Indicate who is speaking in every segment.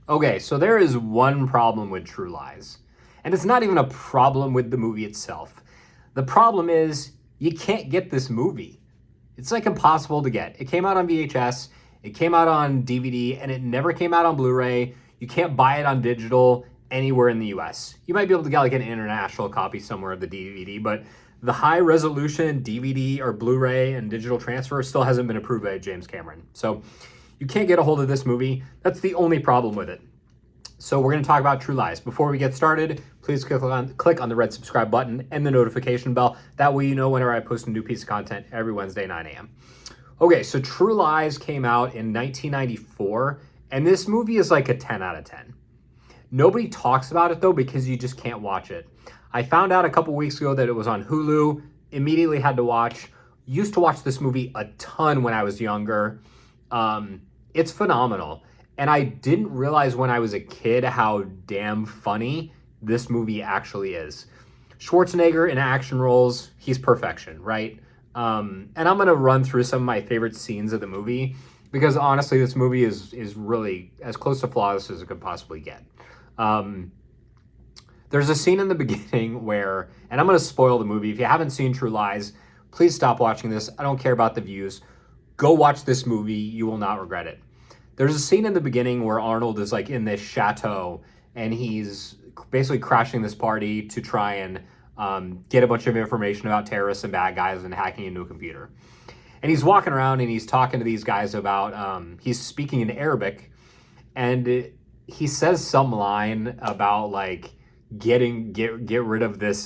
Speaker 1: Okay, so there is one problem with True Lies, and it's not even a problem with the movie itself. The problem is you can't get this movie. It's like impossible to get. It came out on VHS, it came out on DVD, and it never came out on Blu-ray. You can't buy it on digital anywhere in the US. You might be able to get like an international copy somewhere of the DVD, but the high resolution DVD or Blu-ray and digital transfer still hasn't been approved by James Cameron. So you can't get a hold of this movie. That's the only problem with it. So we're going to talk about True Lies. Before we get started, please click on the red subscribe button and the notification bell. That way you know whenever I post a new piece of content every Wednesday, 9 a.m. Okay, so True Lies came out in 1994, and this movie is like a 10 out of 10. Nobody talks about it, though, because you just can't watch it. I found out a couple weeks ago that it was on Hulu, immediately had to watch. Used to watch this movie a ton when I was younger. It's phenomenal. And I didn't realize when I was a kid how damn funny this movie actually is. Schwarzenegger in action roles, he's perfection, right? And I'm going to run through some of my favorite scenes of the movie because honestly, this movie is really as close to flawless as it could possibly get. There's a scene in the beginning where, and I'm going to spoil the movie. If you haven't seen True Lies, please stop watching this. I don't care about the views. Go watch this movie. You will not regret it. There's a scene in the beginning where Arnold is like in this chateau and he's basically crashing this party to try and get a bunch of information about terrorists and bad guys and hacking into a computer. And he's walking around and he's talking to these guys about, he's speaking in Arabic, and he says some line about like get rid of this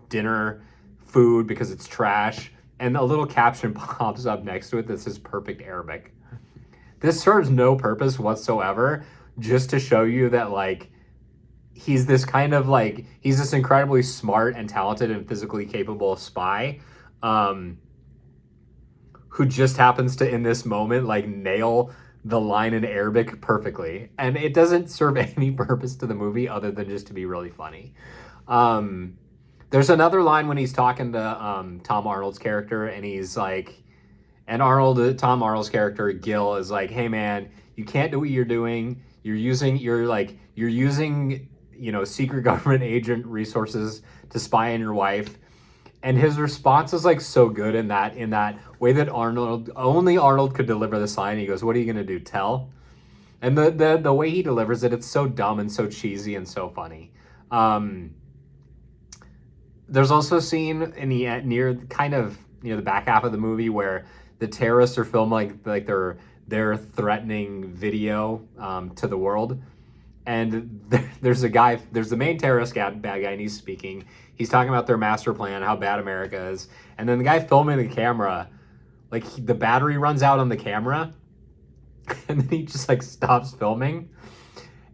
Speaker 1: dinner food because it's trash. And a little caption pops up next to it that says perfect Arabic. This serves no purpose whatsoever, just to show you that like he's this kind of like he's this incredibly smart and talented and physically capable spy who just happens to in this moment like nail the line in Arabic perfectly, and it doesn't serve any purpose to the movie other than just to be really funny. There's another line when he's talking to Tom Arnold's character, and he's like. And Tom Arnold's character, Gil, is like, hey man, you can't do what you're doing. You're using, secret government agent resources to spy on your wife. And his response is like so good in that way that only Arnold could deliver this line. He goes, what are you going to do? Tell? And the way he delivers it, it's so dumb and so cheesy and so funny. There's also a scene in the near the back half of the movie where the terrorists are filming like their threatening video to the world, and there's the main terrorist bad guy, and he's speaking. He's talking about their master plan, how bad America is, and then the guy filming the camera, like the battery runs out on the camera, and then he just like stops filming,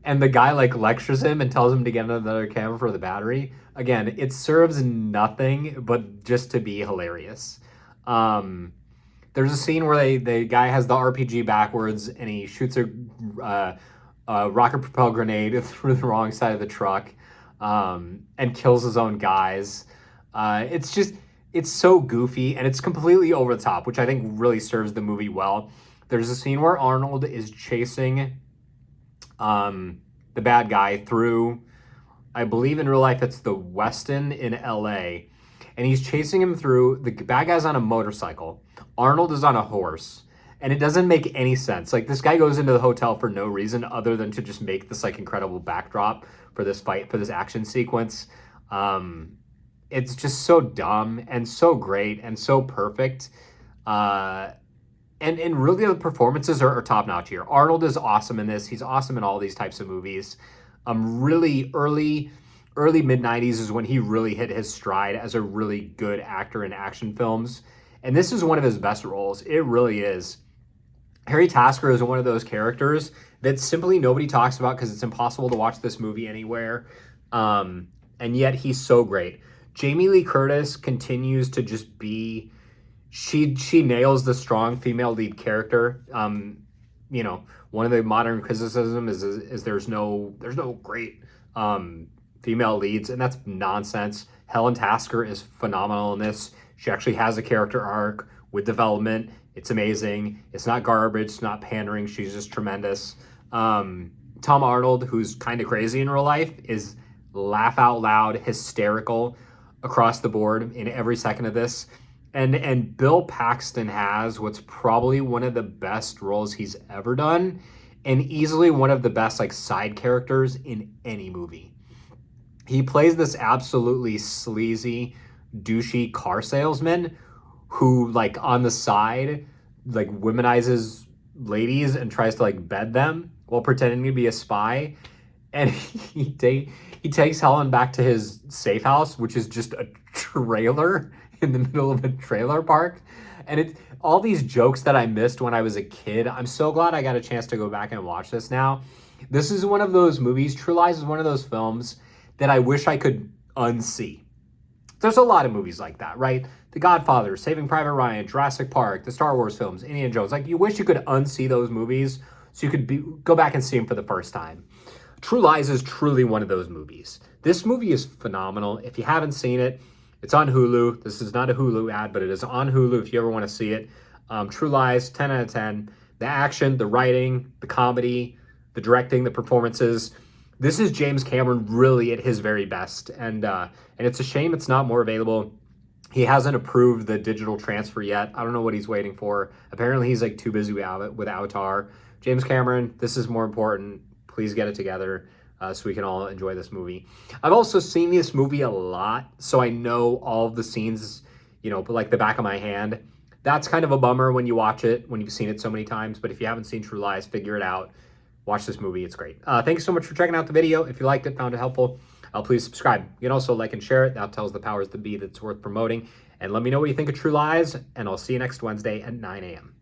Speaker 1: and the guy like lectures him and tells him to get another camera for the battery. Again, it serves nothing but just to be hilarious. There's a scene where the guy has the RPG backwards and he shoots a rocket propelled grenade through the wrong side of the truck and kills his own guys. It's so goofy and it's completely over the top, which I think really serves the movie well. There's a scene where Arnold is chasing the bad guy through, I believe in real life it's the Westin in LA, and he's chasing him through. The bad guy's on a motorcycle. Arnold is on a horse, and it doesn't make any sense. Like, this guy goes into the hotel for no reason other than to just make this like incredible backdrop for this fight, for this action sequence. It's just so dumb and so great and so perfect. And really the performances are top notch here. Arnold is awesome in this. He's awesome in all these types of movies. Really early mid 90s is when he really hit his stride as a really good actor in action films. And this is one of his best roles. It really is. Harry Tasker is one of those characters that simply nobody talks about because it's impossible to watch this movie anywhere. And yet he's so great. Jamie Lee Curtis continues to just be, she nails the strong female lead character. One of the modern criticisms is there's no great female leads, and that's nonsense. Helen Tasker is phenomenal in this. She actually has a character arc with development. It's amazing. It's not garbage. It's not pandering. She's just tremendous. Tom Arnold, who's kind of crazy in real life, is laugh out loud, hysterical across the board in every second of this. And Bill Paxton has what's probably one of the best roles he's ever done, and easily one of the best like side characters in any movie. He plays this absolutely sleazy, douchey car salesman who like on the side like womanizes ladies and tries to like bed them while pretending to be a spy. And he takes Helen back to his safe house, which is just a trailer in the middle of a trailer park. And it's all these jokes that I missed when I was a kid. I'm so glad I got a chance to go back and watch this now. This is one of those movies. True Lies is one of those films that I wish I could unsee. There's a lot of movies like that, right? The Godfather, Saving Private Ryan, Jurassic Park, the Star Wars films, Indiana Jones. Like, you wish you could unsee those movies so you could go back and see them for the first time. True Lies is truly one of those movies. This movie is phenomenal. If you haven't seen it, it's on Hulu. This is not a Hulu ad, but it is on Hulu if you ever want to see it. True Lies, 10 out of 10. The action, the writing, the comedy, the directing, the performances. This is James Cameron really at his very best. And it's a shame it's not more available. He hasn't approved the digital transfer yet. I don't know what he's waiting for. Apparently he's like too busy with Avatar. James Cameron, this is more important. Please get it together so we can all enjoy this movie. I've also seen this movie a lot, so I know all of the scenes, but like the back of my hand. That's kind of a bummer when you watch it, when you've seen it so many times. But if you haven't seen True Lies, figure it out. Watch this movie. It's great. Thank you so much for checking out the video. If you liked it, found it helpful, please subscribe. You can also like and share it. That tells the powers that be that it's worth promoting. And let me know what you think of True Lies, and I'll see you next Wednesday at 9 a.m.